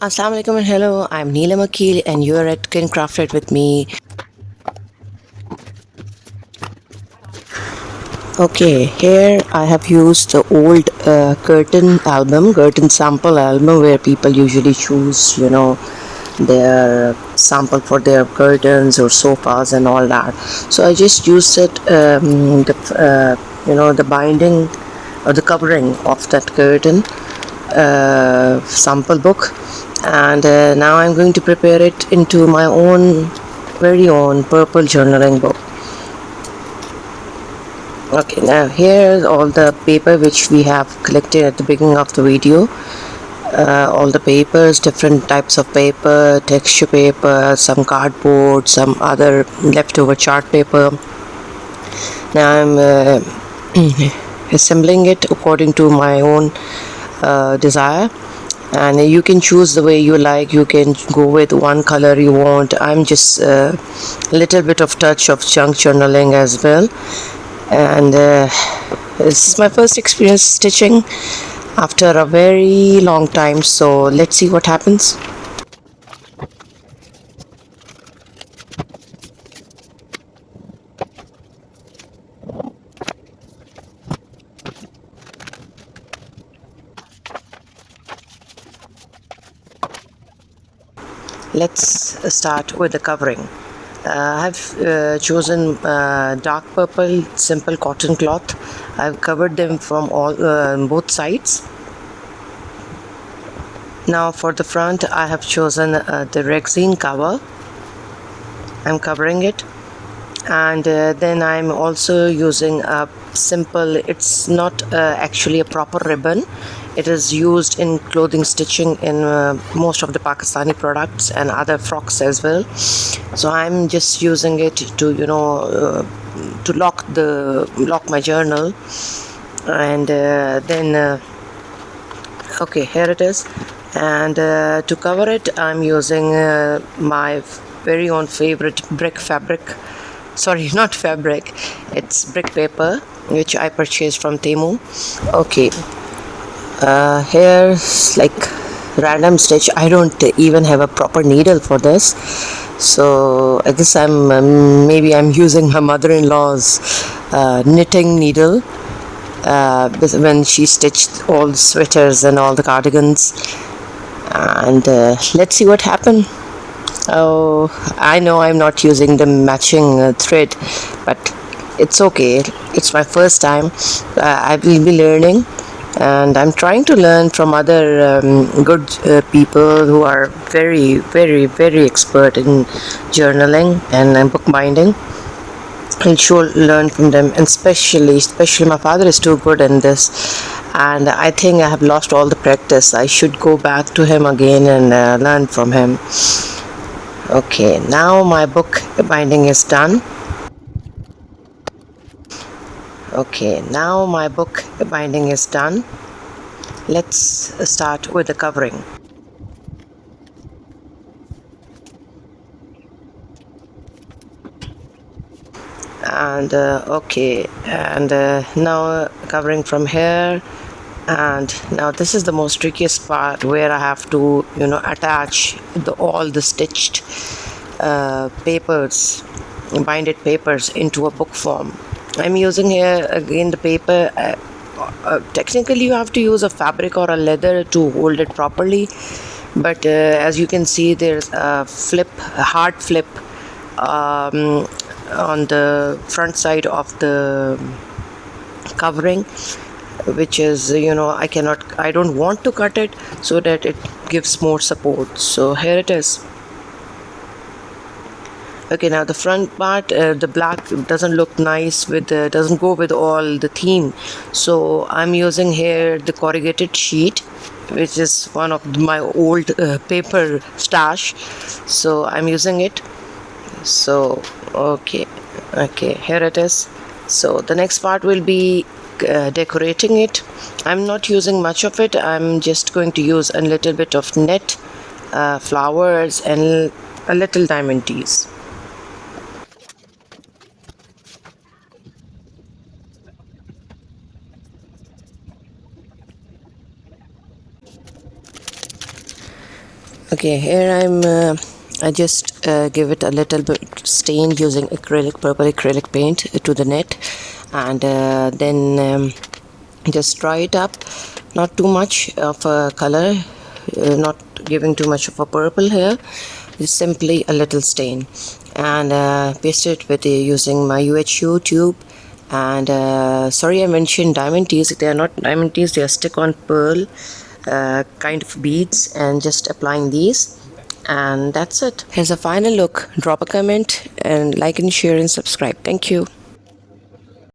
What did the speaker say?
Assalamu alaikum and hello. I'm Neelam Akil and you're at Kin Crafted with me. Okay, here I have used the old curtain sample album where people usually choose, their sample for their curtains or sofas and all that. So I just used it, the binding or the covering of that curtain sample book, and now I'm going to prepare it into my own very own purple journaling book. Okay, now here's all the paper which we have collected at the beginning of the video. All the papers, different types of paper, texture paper, some cardboard, some other leftover chart paper. Now I'm assembling it according to my own desire, and you can choose the way you like. You can go with one color you want. I'm just a little bit of touch of junk journaling as well, and this is my first experience stitching after a very long time, so let's see what happens. Let's start with the covering. I've chosen dark purple simple cotton cloth. I've covered them from all both sides. Now for the front, I have chosen the resin cover. I'm covering it, and then I'm also using a simple, it's not actually a proper ribbon. It is used in clothing stitching in most of the Pakistani products and other frocks as well. So I'm just using it to to lock my journal, and then okay, here it is. And to cover it, I'm using my very own favorite brick fabric. Sorry, not fabric, it's brick paper, which I purchased from Temu. Okay, here's like random stitch. I don't even have a proper needle for this, so I guess maybe I'm using my mother-in-law's knitting needle when she stitched all the sweaters and all the cardigans. And let's see what happened. Oh, I know I'm not using the matching thread, but it's okay. It's my first time. I will be learning, and I'm trying to learn from other good people who are very, very, very expert in journaling and bookbinding. I'll sure learn from them, and especially my father is too good in this, and I think I have lost all the practice. I should go back to him again and learn from him. Okay, now my book binding is done. Okay, now my book binding is done. Let's start with the covering. And okay, and now covering from here. And now this is the most trickiest part, where I have to attach all the stitched papers, binded papers, into a book form. I'm using here again the paper. Technically you have to use a fabric or a leather to hold it properly, but as you can see, there's a hard flip on the front side of the covering, which is I don't want to cut it, so that it gives more support. So here it is. Okay, now the front part, the black doesn't look nice with doesn't go with all the theme, so I'm using here the corrugated sheet, which is one of my old paper stash, so I'm using it. So okay, here it is. So the next part will be decorating it. I'm not using much of it. I'm just going to use a little bit of net, flowers, and a little diamond teas. Okay, here I just give it a little bit stain using purple acrylic paint to the net, and then just dry it up. Not too much of a color, not giving too much of a purple here, just simply a little stain, and paste it with using my UHU tube. And sorry, I mentioned diamond teas. They are not diamond teas, they are stick on pearl kind of beads, and just applying these, and that's it. Here's a final look. Drop a comment and like and share and subscribe. Thank you.